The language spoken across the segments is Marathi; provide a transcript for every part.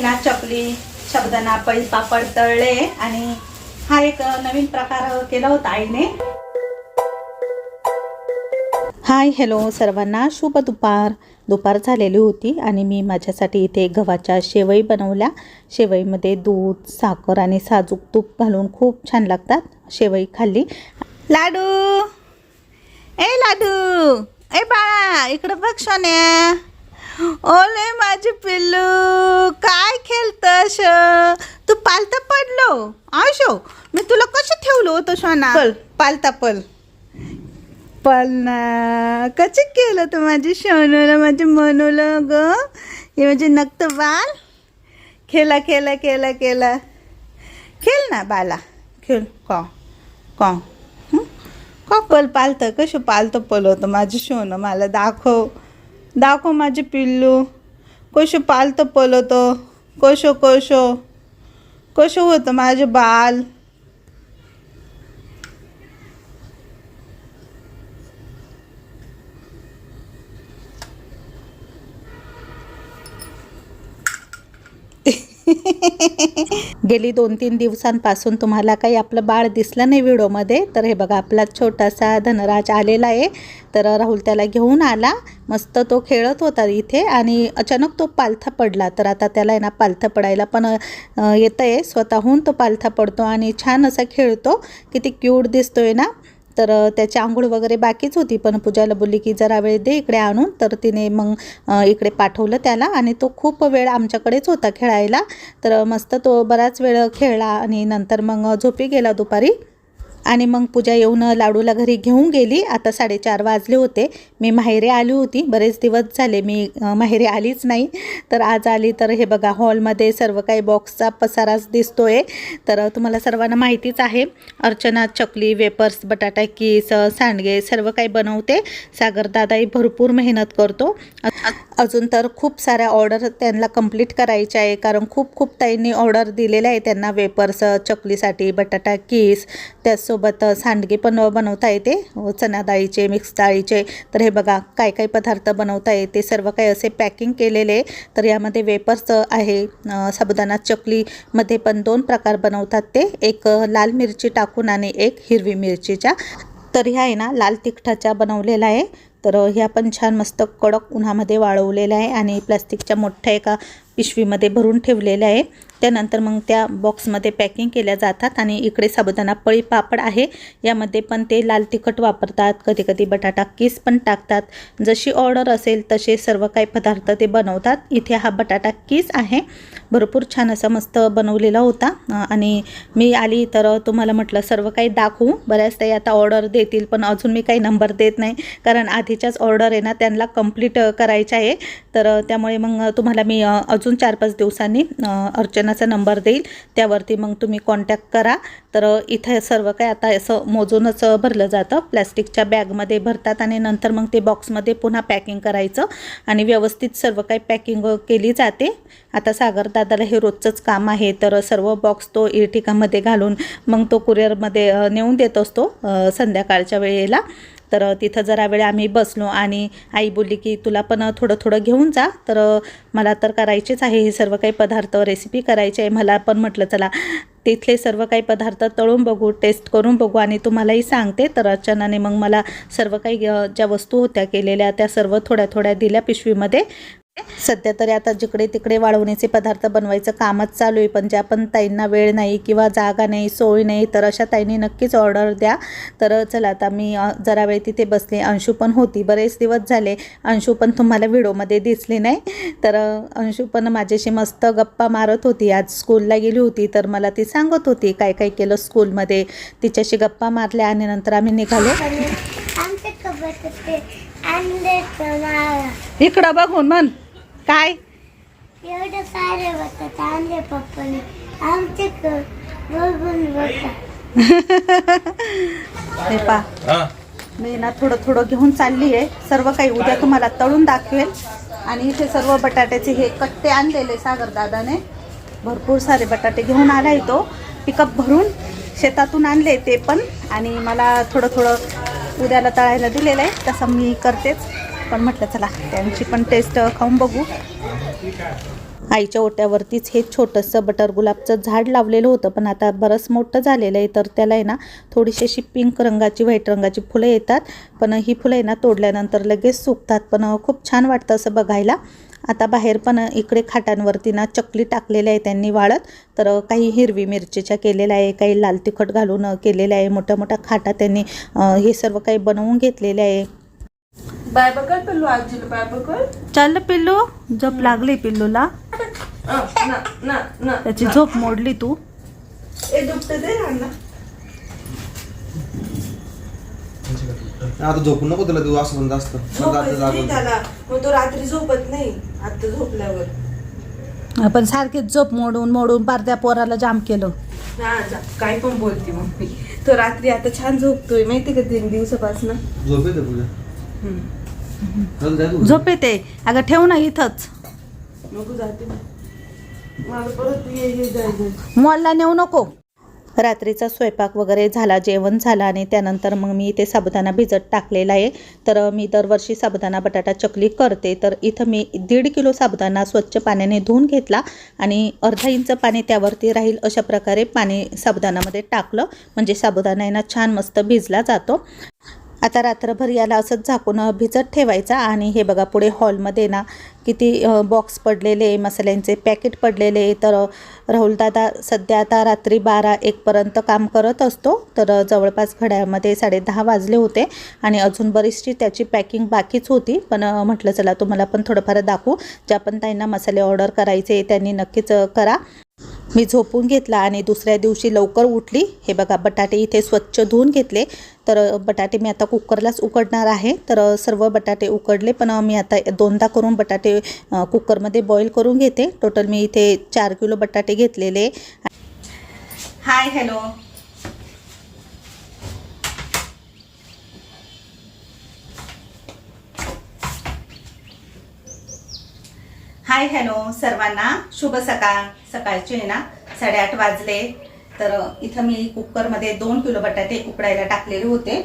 ना चकली, साबुदाणा, पळी पापड तळले आणि हा एक नवीन प्रकार केला होता आईने. हाय हॅलो सर्वांना, शुभ दुपार झालेली होती आणि मी माझ्यासाठी इथे गव्हाच्या शेवई बनवल्या. शेवईमध्ये दूध, साखर आणि साजूक तूप घालून खूप छान लागतात. शेवई खाल्ली. लाडू, ए लाडू, ए बाळा इकडं बघ सोन्या. ओले माझे पिल्लू, काय खेळतस तू? पालता पडलो आशो. मी तुला कसं ठेवलं होतं सोना? पालता पल ना. कसे केलं तू माझी सोनूला, माझे मनूला ग. हे माझे नक्त बाल. खेळा खेळा खेळा खेळा खेळ ना बाला, खेळ. का पल पालतं? कसं पालतं पल होतं माझी सोनं? मला दाखव माझे पिल्लू, कसं पालतं पल होतं. कसं होतं माझे बाल. गेली 2-3 दिवसांपासून तुम्हाला काही आपलं बाळ दिसलं नाही व्हिडिओमध्ये. तर हे बघा, आपला छोटासा धनराज आलेला आहे. तर राहुल त्याला घेऊन आला. मस्त तो खेळत होता इथे आणि अचानक तो पालथा पडला. तर आता त्याला आहे ना पालथा पडायला पण येतं आहे. स्वतःहून तो पालथा पडतो आणि छान असा खेळतो. किती क्यूट दिसतोय ना. तर त्याची आंघोळ वगैरे बाकीच होती, पण पूजाला बोलली की जरा वेळ दे इकडे आणून. तर तिने मग इकडे पाठवलं त्याला आणि तो खूप वेळ आमच्याकडेच होता खेळायला. तर मस्त तो बराच वेळ खेळला आणि नंतर मग झोपी गेला दुपारी. आणि मग पूजा येऊन लाडूला घरी घेऊन गेली. आता 4:30 वाजले होते. मी माहेरी आली होती. बरेच दिवस झाले मी माहेरी आलीच नाही. तर आज आली. तर हे बघा, हॉलमध्ये सर्व काही बॉक्सचा पसाराच दिसतोय. तर तुम्हाला सर्वांना माहितीच आहे, अर्चना चकली, वेपर्स, बटाटा कीस, सांडगे सर्व काही बनवते. सागरदादाही भरपूर मेहनत करतो. अजून तर खूप साऱ्या ऑर्डर त्यांना कंप्लीट करायच्या आहे, कारण खूप ताईंनी ऑर्डर दिलेल्या आहे त्यांना वेपर्स, चकलीसाठी, बटाटा कीस, त्याचसोबत सांडगे पण बनवता येते चणा डाळीचे, मिक्स डाळीचे. तर हे बघा, काय पदार्थ बनवता येते सर्व काही असे पॅकिंग केलेले. तर यामध्ये वेपर्स आहे, साबुदाणा चकलीमध्ये पण 2 प्रकार बनवतात ते, एक लाल मिरची टाकून आणि एक हिरवी मिरचीच्या. तर ह्या आहे ना लाल तिखटाच्या बनवलेला आहे. तर ह्या पण छान मस्त कडक उन्हामध्ये वाळवलेल्या आहे आणि प्लास्टिकच्या मोठ्या एका पिशवीमध्ये भरून ठेवलेल्या आहे. त्यानंतर मग त्या बॉक्समध्ये पॅकिंग केल्या जातात. आणि इकडे साबुदाणा पळी पापड आहे. यामध्ये पण ते लाल तिखट वापरतात, कधी बटाटा कीस पण टाकतात. जशी ऑर्डर असेल तसे सर्व काही पदार्थ ते बनवतात. इथे हा बटाटा कीस आहे, भरपूर छान असा मस्त बनवलेला होता. आणि मी आली तर तुम्हाला म्हटलं सर्व काही दाखवू. बऱ्याच ताई आता ऑर्डर देतील, पण अजून मी काही नंबर देत नाही, कारण आधीच्याच ऑर्डर आहे ना त्यांना कंप्लीट करायच्या आहे. तर त्यामुळे मग तुम्हाला मी अजून 4-5 दिवसांनी अर्चनाचा नंबर देईल, त्यावरती मग तुम्ही कॉन्टॅक्ट करा. तर इथे सर्व काही आता असं मोजूनच भरलं जातं. प्लॅस्टिकच्या बॅगमध्ये भरतात आणि नंतर मग ते बॉक्समध्ये पुन्हा पॅकिंग करायचं आणि व्यवस्थित सर्व काही पॅकिंग केली जाते. आता सागरदादाला हे रोजचंच काम आहे. तर सर्व बॉक्स तो इर्टिकामध्ये घालून मग तो कुरिअरमध्ये नेऊन देत असतो संध्याकाळच्या वेळेला. तर तिथं जरा वेळ आम्ही बसलो आणि आई बोलली की तुला पण थोडं घेऊन जा. तर मला तर करायचेच आहे हे सर्व काही पदार्थ, रेसिपी करायची आहे मला पण. म्हटलं चला तिथले सर्व काही पदार्थ तळून बघू, टेस्ट करून बघू आणि तुम्हालाही सांगते. तर अर्चनाने मग मला सर्व काही ज्या वस्तू होत्या केलेल्या त्या सर्व थोड्या दिल्या पिशवीमध्ये. सध्या तरी आता जिकडे तिकडे वाळवणीचे पदार्थ बनवायचं कामच चालू आहे. पण ज्या पण ताईंना वेळ नाही किंवा जागा नाही, सोय नाही, तर अशा ताईंनी नक्कीच ऑर्डर द्या. तर चला आता मी जरा वेळ तिथे बसले. अंशू पण होती, बरेच दिवस झाले अंशू पण तुम्हाला व्हिडिओमध्ये दिसली नाही. तर अंशू पण माझ्याशी मस्त गप्पा मारत होती. आज स्कूलला गेली होती तर मला ती सांगत होती काय केलं स्कूलमध्ये. तिच्याशी गप्पा मारल्या आणि नंतर आम्ही निघालो. इकडं बघून म्हण काय एवढे सारे बघतात आणले पप्पाने आमचे बघून बघा. हे पा, मी ना थोडं घेऊन चालली आहे. सर्व काही उद्या तुम्हाला तळून दाखवेल. आणि इथे सर्व बटाट्याचे हे कट्टे आणलेले सागरदादाने, भरपूर सारे बटाटे घेऊन आलाय तो. पिकअप भरून शेतातून आणले ते पण. आणि मला थोडं उद्याला तळायला दिलेलं आहे, तसं मी करतेच. पण म्हटलं चला त्यांची पण टेस्ट खाऊन बघू. आईच्या ओट्यावरतीच हे छोटंसं बटर गुलाबचं झाड लावलेलं होतं, पण आता बरंच मोठं झालेलं आहे. तर त्याला आहे ना थोडीशी अशी पिंक रंगाची व्हाईट रंगाची फुलं येतात, पण ही फुलं आहे ना तोडल्यानंतर लगेच सुकतात, पण खूप छान वाटतं असं बघायला. आता बाहेर पण इकडे खाटांवरती ना चकली टाकलेल्या आहे त्यांनी वाळत, तर काही हिरवी मिरचीच्या केलेल्या आहे, काही लाल तिखट घालून केलेल्या आहे. मोठ्या मोठ्या खाटा त्यांनी हे सर्व काही बनवून घेतलेले आहे. बाय बघल पिल्लू, आजीला बाय बघल. चल पिल्लू, झोप लागली पिल्लूला, ना ना ना त्याची झोप मोडली तू. ए दुपटे दे ना. आता झोपून नको तुला, तू असं पण जास्त झोपत नाही त्याला, मग तो रात्री झोपत नाही. आता झोपल्यावर आपण सारखीच झोप मोडून मोडून पारत्या पोराला जाम केलं. काय पण बोलते मम्मी. तो रात्री आता छान झोपतोय माहिती का, 3 दिवसापासून. झोप येते तुझ्या. झोप येते. अगं ठेव ना इथंच, नको जाते मला परत हे जायचं. मॉलला नेऊ नको. रात्रीचा स्वयंपाक वगैरे झाला, जेवण झालं आणि त्यानंतर मग मी इथे साबुदाणा भिजत टाकलेला आहे. तर मी दरवर्षी साबुदाणा बटाटा चकली करते, तर इथं मी 1.5 किलो साबुदाणा स्वच्छ पाण्याने धुवून घेतला आणि अर्धा इंच पाणी त्यावरती राहील अशा प्रकारे पाणी साबुदाण्यामध्ये टाकलं, म्हणजे साबुदाणा आहे ना छान मस्त भिजला जातो. आता रात्रभर याला असंच झाकून भिजत ठेवायचा. आणि हे बघा पुढे हॉलमध्ये ना किती बॉक्स पडलेले, मसाल्यांचे पॅकेट पडलेले. तर राहुलदादा सध्या आता रात्री 12-1 पर्यंत काम करत असतो, तर जवळपास घड्याळमध्ये 10:30 वाजले होते आणि अजून बरीचशी त्याची पॅकिंग बाकीच होती. पण म्हटलं चला तुम्हाला पण थोडंफार दाखवू, ज्या पण ताईंना मसाले ऑर्डर करायचे त्यांनी नक्कीच करा. मी झोपून घेतला आणि दुसऱ्या दिवशी लवकर उठली. हे बघा बटाटे इथे स्वच्छ धुवून घेतले, तर बटाटे मी आता कुकरलाच उकडणार आहे. तर सर्व बटाटे उकडले, पण मी आता 2दा करून बटाटे कुकरमध्ये बॉईल करून घेते. टोटल मी इथे 4 किलो बटाटे घेतलेले. हाय हॅलो, हाय हॅलो सर्वांना, शुभ सकाळ. सकाळचे आहे ना 8:30 वाजले. तर इथं मी कुकरमध्ये 2 किलो बटाटे उकडायला टाकलेले होते.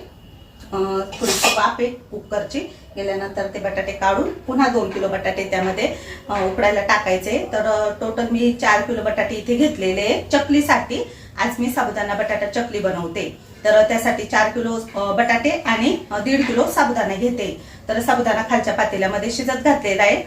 थोडीशी वाफ आहे कुकरची गेल्यानंतर ते बटाटे काढून पुन्हा 2 किलो बटाटे त्यामध्ये उकडायला टाकायचे. तर टोटल मी 4 किलो बटाटे इथे घेतलेले चकलीसाठी. आज मी साबुदाणा बटाटा चकली बनवते, तर त्यासाठी 4 किलो बटाटे आणि 1.5 किलो साबुदाणा घेते. तर साबुदाणा खालच्या पातेल्यामध्ये शिजत घातलेला आहे.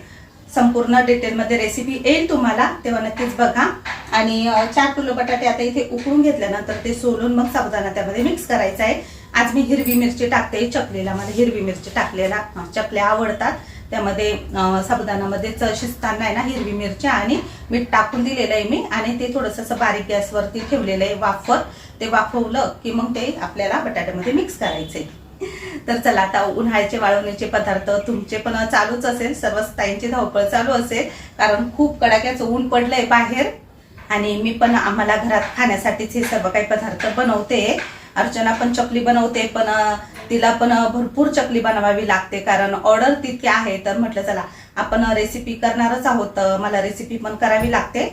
संपूर्ण डिटेलमध्ये रेसिपी येईल तुम्हाला, तेव्हा नक्कीच बघा. आणि 4 किलो बटाटे आता इथे उकळून घेतल्यानंतर ते सोलून मग साबुदाणा त्यामध्ये मिक्स करायचा आहे. आज मी हिरवी मिरची टाकते चकलीला, मला हिरवी मिरची टाकलेला चकल्या आवडतात. त्यामध्ये साबुदाणामध्ये शिजताना आहे ना हिरवी मिरची आणि मीठ टाकून दिलेलं आहे मी, आणि ते थोडंसं असं बारीक गॅसवरती ठेवलेलं आहे वाफवत. ते वाफवलं की मग ते आपल्याला बटाट्यामध्ये मिक्स करायचे. तर चला आता उन्हाळ्याचे वाळवणीचे पदार्थ तुमचे पण चालूच असेल, सर्व ताईंची धावपळ चालू असेल, कारण खूप कडाक्याचं ऊन पडलंय बाहेर. आणि मी पण आम्हाला घरात खाण्यासाठीच हे सर्व काही पदार्थ बनवते. अर्चना पण चकली बनवते, पण तिला पण भरपूर चकली बनवावी लागते कारण ऑर्डर तितकी आहे. तर म्हटलं चला आपण रेसिपी करणारच आहोत, मला रेसिपी पण करावी लागते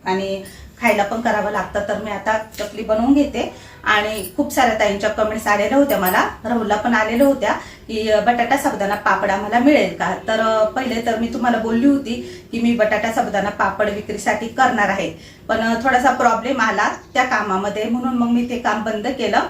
आणि खायला पण करावं लागतं. तर मी आता चकली बनवून घेते. आणि खूप साऱ्या ताईंच्या कमेंट्स आलेल्या होत्या, मला राहुलला पण आलेल्या होत्या की बटाटा साबुदाणा पापड आम्हाला मिळेल का. तर पहिले तर मी तुम्हाला बोलली होती की मी बटाटा साबुदाणा पापड विक्रीसाठी करणार आहे, पण थोडासा प्रॉब्लेम आला त्या कामामध्ये, म्हणून मग मी ते काम बंद केलं.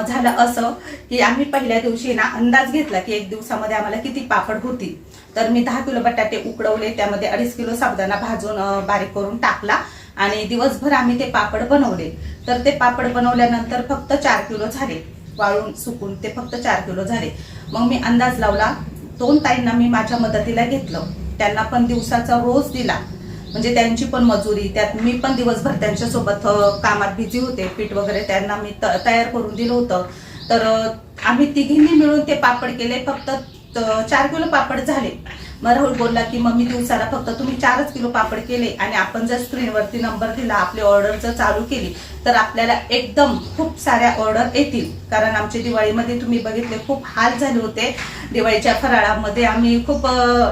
झालं असं की आम्ही पहिल्या दिवशी ना अंदाज घेतला की 1 दिवसामध्ये आम्हाला किती पापड होतील. तर मी 10 किलो बटाटे उकडवले, त्यामध्ये 2.5 किलो साबुदाणा भाजून बारीक करून टाकला आणि दिवसभर आम्ही ते पापड बनवले. तर ते पापड बनवल्यानंतर फक्त 4 किलो झाले, वाळून सुकून ते फक्त 4 किलो झाले. मग मी अंदाज लावला. 2 ताईंना मी माझ्या मदतीला घेतलं, त्यांना पण दिवसाचा रोज दिला, म्हणजे त्यांची पण मजुरी, त्यात मी पण दिवसभर त्यांच्यासोबत कामात बिझी होते. पीठ वगैरे त्यांना मी तयार करून दिलं होतं. तर आम्ही तिघींनी मिळून ते पापड केले. फक्त 4 किलो पापड झाले. मग राहुल बोलला की मम्मी दिवसाला फक्त तुम्ही 4च किलो पापड केले आणि आपण जर स्क्रीनवरती नंबर दिला, आपली ऑर्डर जर चालू केली तर आपल्याला एकदम खूप साऱ्या ऑर्डर येतील. कारण आमच्या दिवाळीमध्ये तुम्ही बघितले खूप हाल झाले होते. दिवाळीच्या फराळामध्ये आम्ही खूप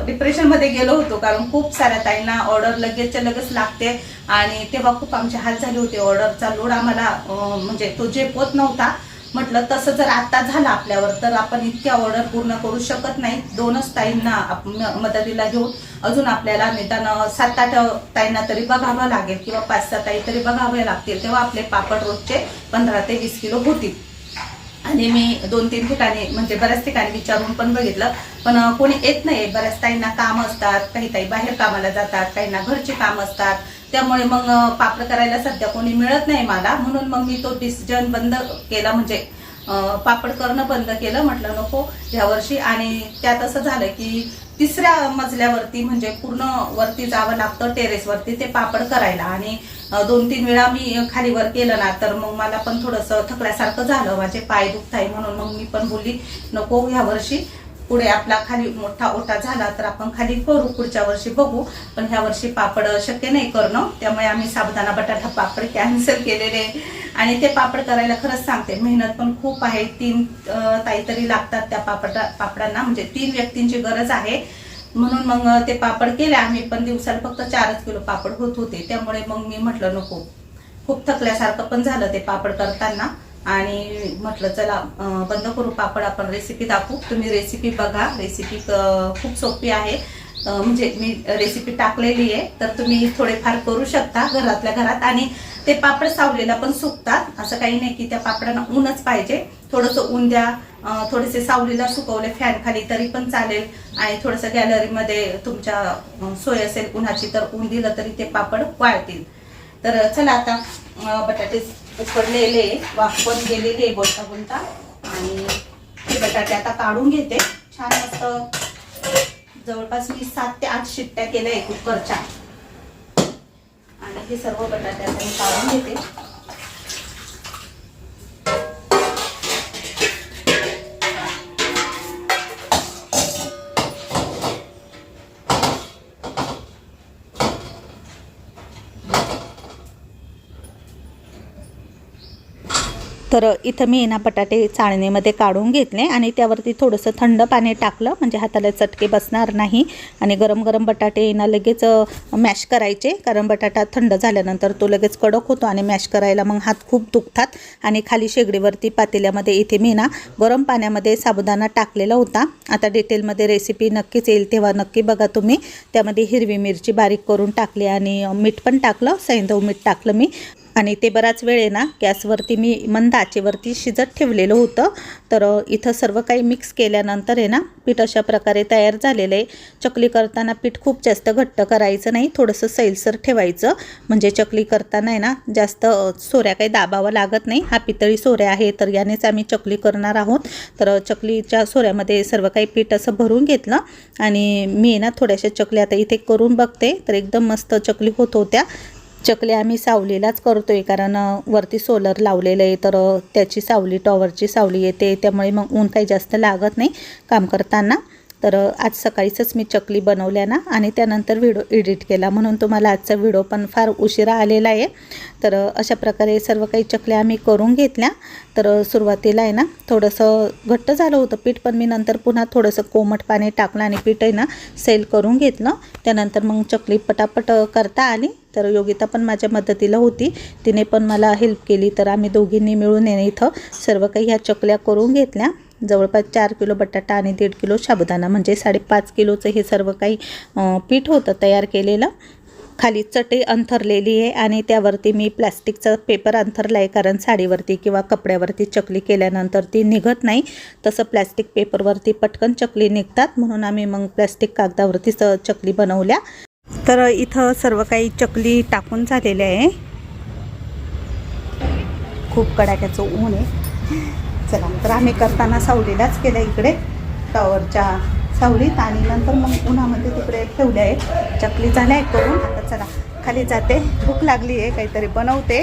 डिप्रेशनमध्ये गेलो होतो, कारण खूप साऱ्या ताईंना ऑर्डर लगेचच्या लगेच लागते आणि तेव्हा खूप आमचे हाल झाले होते. ऑर्डरचा लोड आम्हाला म्हणजे तो झेपत नव्हता. म्हटलं तसं जर आता झालं आपल्यावर तर आपण इतकी ऑर्डर पूर्ण करू शकत नाही. 2च ताईंना मदतीला घेऊन अजून आपल्याला निदान 7-8 ताईंना तरी बघावं लागेल किंवा 5-6 ताई तरी बघावे लागतील, तेव्हा आपले पापड रोजचे 15 ते 20 किलो होतील. आणि मी 2-3 ठिकाणी म्हणजे बऱ्याच ठिकाणी विचारून पण बघितलं, पण कोणी येत नाही. बऱ्याच ताईंना काम असतात, काही ताई बाहेर कामाला जातात, काहींना घरचे काम असतात, त्यामुळे मग पापड करायला सध्या कोणी मिळत नाही मला. म्हणून मग मी तो डिसिजन बंद केला, म्हणजे पापड करणं बंद केलं. म्हटलं नको यावर्षी. आणि त्यात असं झालं की 3ऱ्या मजल्यावरती म्हणजे पूर्ण वरती जावं लागतं टेरेसवरती ते पापड करायला. आणि 2-3 वेळा मी खाली वर केलं ना तर मग मला पण थोडंसं थकल्यासारखं झालं, माझे पाय दुखताय. म्हणून मग मी पण बोलली नको ह्या वर्षी, पुढे आपला खाली मोठा ओटा झाला तर आपण खाली करू, पुढच्या वर्षी बघू. पण ह्या वर्षी पापड शक्य नाही करणं, त्यामुळे आम्ही साबुदाणा बटाटा पापड कॅन्सल केलेले. आणि ते पापड करायला खरंच सांगते मेहनत पण खूप आहे. 3 ताई तरी लागतात त्या पापडांना, म्हणजे 3 व्यक्तींची गरज आहे. म्हणून मग ते पापड केले आम्ही, पण दिवसाला फक्त 4च किलो पापड होत होते. त्यामुळे मग मी म्हटलं नको, खूप थकल्यासारखं पण झालं ते पापड करताना. आणि म्हटलं चला बंद करू पापड, आपण रेसिपी दाखवू. तुम्ही रेसिपी बघा, रेसिपी खूप सोपी आहे. म्हणजे मी रेसिपी टाकलेली आहे, तर तुम्ही थोडेफार करू शकता घरातल्या घरात. आणि ते पापड सावलीला पण सुकतात, असं काही नाही की त्या पापडांना ऊनच पाहिजे. थोडंसं ऊन द्या, थोडेसे सावलीला सुकवले फॅन खाली तरी पण चालेल. आणि थोडंसं गॅलरीमध्ये तुमच्या सोय असेल उन्हाची तर ऊन दिलं तरी ते पापड वाळतील. तर चला आता बटाटे उकडलेले, वाफ पण गेलेले बोलता बोलता. आणि हे बटाटे आता काढून घेते. छान मस्त जवळपास मी 7 ते 8 शिट्ट्या केल्या कुकरच्या. आणि हे सर्व बटाटे आता मी काढून घेते. तर इथं मी ना बटाटे चाळणीमध्ये काढून घेतले आणि त्यावरती थोडंसं थंड पाणी टाकलं, म्हणजे हाताला चटके बसणार नाही. आणि गरम गरम बटाटे ना लगेच मॅश करायचे, कारण बटाटा थंड झाल्यानंतर तो लगेच कडक होतो आणि मॅश करायला मग हात खूप दुखतात. आणि खाली शेगडीवरती पातेल्यामध्ये इथे मी ना गरम पाण्यामध्ये साबुदाणा टाकलेला होता. आता डिटेलमध्ये रेसिपी नक्कीच येईल तेव्हा नक्की बघा तुम्ही. त्यामध्ये हिरवी मिरची बारीक करून टाकली आणि मीठ पण टाकलं, सैंधव मीठ टाकलं मी. आणि ते बराच वेळ आहे ना गॅसवरती मी मंद आचेवरती शिजत ठेवलेलं होतं. तर इथं सर्व काही मिक्स केल्यानंतर आहे ना पीठ अशा प्रकारे तयार झालेलं आहे. चकली करताना पीठ खूप जास्त घट्ट करायचं नाही, थोडंसं सैलसर ठेवायचं, म्हणजे चकली करताना आहे ना जास्त सोऱ्या काही दाबावं लागत नाही. हा पितळी सोऱ्या आहे, तर यानेच आम्ही चकली करणार आहोत. तर चकलीच्या सोऱ्यामध्ये सर्व काही पीठ असं भरून घेतलं. आणि मी ना थोड्याशा चकल्या आता इथे करून बघते, तर एकदम मस्त चकली होत होत्या. चकली आम्ही सावलीलाच करतोय, कारण वरती सोलर लावलेलं आहे, तर त्याची सावली, टॉवरची सावली येते, त्यामुळे मग ऊन काही जास्त लागत नाही काम करताना. तर आज सकाळीच मी चकली बनवल्या ना आणि त्यानंतर व्हिडिओ एडिट केला, म्हणून तुम्हाला आजचा व्हिडिओ पण फार उशिरा आलेला आहे. तर अशा प्रकारे सर्व काही चकल्या आम्ही करून घेतल्या. तर सुरुवातीला आहे ना थोडंसं घट्ट झालं होतं पीठ, पण मी नंतर पुन्हा थोडंसं कोमट पाणी टाकलं आणि पीठ आहे ना सैल करून घेतलं. त्यानंतर मग चकली पटापट करता आली. तर योगिता पण माझ्या मदतीला होती, तिने पण मला हेल्प केली. तर आम्ही दोघींनी मिळून इथं सर्व काही ह्या चकल्या करून घेतल्या. जवळपास 4 किलो बटाटा आणि 1.5 किलो साबुदाणा, म्हणजे 5.5 किलोचं हे सर्व काही पीठ होतं तयार केलेलं. खाली चटई अंथरलेली आहे आणि त्यावरती मी प्लॅस्टिकचा पेपर अंथरला आहे, कारण साडीवरती किंवा कपड्यावरती चकली केल्यानंतर ती निघत नाही. तसं प्लॅस्टिक पेपरवरती पटकन चकली निघतात, म्हणून आम्ही मग प्लॅस्टिक कागदावरतीच चकली बनवल्या. तर इथं सर्व काही चकली टाकून झालेले आहे. खूप कडाक्याचं ऊन आहे. चला, तर आम्ही करताना सावलीलाच केलं इकडे टॉवरच्या सावलीत, आणि नंतर मग उन्हामध्ये तिकडे ठेवले आहे. चकली झाल्या आहे करून. आता चला खाली जाते, भूक लागली आहे, काहीतरी बनवते.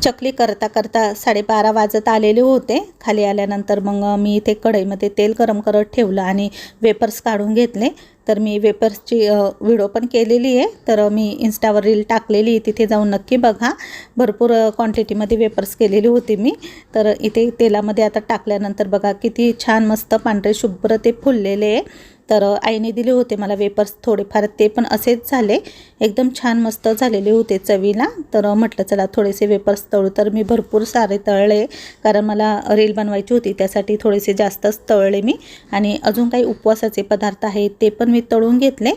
चकली करता करता 12:30 वाजत आलेले होते. खाली आल्यानंतर मग मी इथे कढईमध्ये तेल गरम करत ठेवलं आणि वेपर्स काढून घेतले. तर मी वेपर्सची व्हिडिओ पण केलेली आहे, तर मी इंस्टावर रील टाकलेली, तिथे जाऊन नक्की बघा. भरपूर क्वांटिटीमध्ये वेपर्स केलेली होती मी. तर इथे तेलामध्ये आता टाकल्यानंतर बघा किती छान मस्त पांढरे शुभ्र ते फुललेले आहे. तर आईने दिले होते मला वेपर्स थोडेफार, ते पण असेच झाले, एकदम छान मस्त झालेले होते चवीला. तर म्हटलं चला थोडेसे वेपर्स तळू. तर मी भरपूर सारे तळले, कारण मला रील बनवायची होती, त्यासाठी थोडेसे जास्तच तळले मी. आणि अजून काही उपवासाचे पदार्थ आहेत ते पण मी तळून घेतले.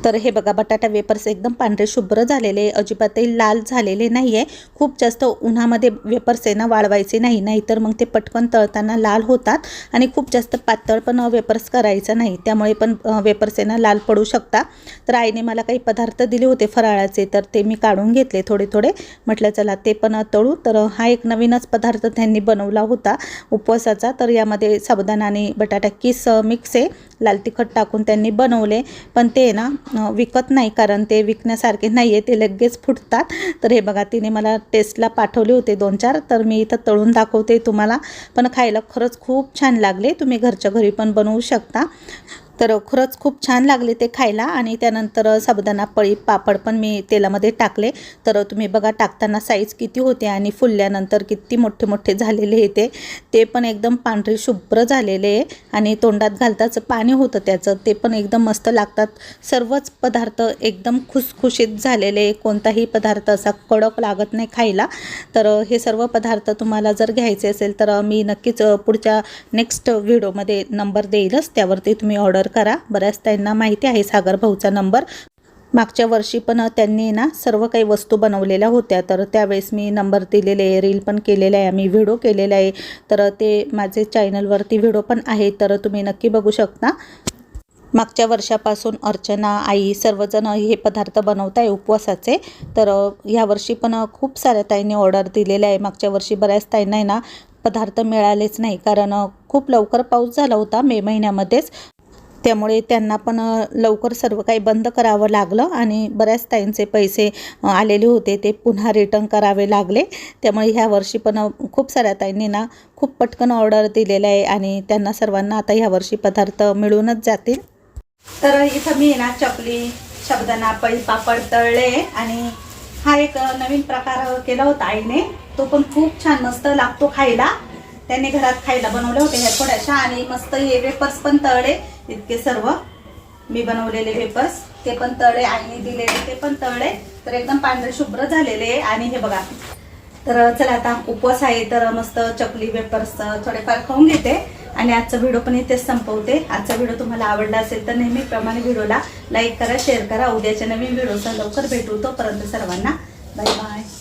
तर हे बघा बटाटा वेपर्स एकदम पांढरे शुभ्र झालेले, अजिबातही लाल झालेले नाही आहे. खूप जास्त उन्हामध्ये वेपर्स आहे ना वाळवायचे नाही, नाहीतर मग ते पटकन तळताना लाल होतात. आणि खूप जास्त पातळ पण वेपर्स करायचं नाही, त्यामुळे पण वेपर्स आहे ना लाल पडू शकता. तर आईने मला काही पदार्थ दिले होते फराळाचे, तर ते मी काढून घेतले थोडे थोडे. म्हटलं चला ते पण तळू. तर हा एक नवीनच पदार्थ त्यांनी बनवला होता उपवासाचा. तर यामध्ये साबुदाणा आणि बटाटा किस मिक्स आहे, लाल तिखट टाकून त्यांनी बनवले. पण ते ना विकत नाही, कारण ते विकण्यासारखे नाही आहे, ते लगेच फुटतात. तर हे बघा तिने मला टेस्टला पाठवले होते 2-4, तर मी इथं तळून दाखवते तुम्हाला. पण खायला खरंच खूप छान लागले, तुम्ही घरच्या घरी पण बनवू शकता. तर खरंच खूप छान लागले ते खायला. आणि त्यानंतर साबुदाणा पळी पापड पण मी तेलामध्ये टाकले. तर तुम्ही बघा टाकताना साईज किती होते आणि फुलल्यानंतर किती मोठे मोठे झालेले ते पण एकदम पांढरे शुभ्र झालेले. आणि तोंडात घालताच पाणी होतं त्याचं, ते पण एकदम मस्त लागतात. सर्वच पदार्थ एकदम खुसखुशीत झालेले, कोणताही पदार्थ असा कडक लागत नाही खायला. तर हे सर्व पदार्थ तुम्हाला जर घ्यायचे असेल तर मी नक्कीच पुढच्या नेक्स्ट व्हिडिओमध्ये नंबर देईलच, त्यावरती तुम्ही ऑर्डर करा. बऱ्याच त्यांना माहिती आहे सागर भाऊचा नंबर. मागच्या वर्षी पण त्यांनी ना सर्व काही वस्तू बनवलेल्या होत्या, तर त्यावेळेस मी नंबर दिलेले आहे, रील पण केलेलं आहे, आम्ही व्हिडिओ केलेला आहे. तर ते माझे चॅनलवरती व्हिडिओ पण आहे, तर तुम्ही नक्की बघू शकता. मागच्या वर्षापासून अर्चना, आई सर्वजण हे पदार्थ बनवत आहे उपवासाचे. तर ह्या वर्षी पण खूप साऱ्या ताईंनी ऑर्डर दिलेल्या आहे. मागच्या वर्षी बऱ्याच ताईंना ना पदार्थ मिळालेच नाही, कारण खूप लवकर पाऊस झाला होता मे महिन्यामध्येच. त्यामुळे त्यांना पण लवकर सर्व काही बंद करावं लागलं आणि बऱ्याच ताईंचे पैसे आलेले होते ते पुन्हा रिटर्न करावे लागले. त्यामुळे ह्या वर्षी पण खूप साऱ्या ताईंनी ना खूप पटकन ऑर्डर दिलेलं आहे आणि त्यांना सर्वांना आता ह्या वर्षी पदार्थ मिळूनच जातील. तर इथं मी ना चकली, साबुदाणा पळी पापड तळले. आणि हा एक नवीन प्रकार केला होता आईने, तो पण खूप छान मस्त लागतो खायला. त्यांनी घरात खायला बनवले होते ह्या थोड्याशा. आणि मस्त हे वेपर्स पण तळले, इतके सर्व मी बनवलेले वेपर्स ते पण तळले, आईने दिलेले ते पण तळले. तर एकदम पांढरे शुभ्र झालेले. आणि हे बघा, तर चला आता उपवास आहे, तर मस्त चकली वेपर्स थोडेफार खाऊन घेते आणि आजचा व्हिडिओ पण इथेच संपवते. आजचा व्हिडिओ तुम्हाला आवडला असेल तर नेहमीप्रमाणे व्हिडिओला लाईक करा, शेअर करा. उद्याच्या नवीन व्हिडिओचा लवकर भेटू. तोपर्यंत सर्वांना बाय बाय.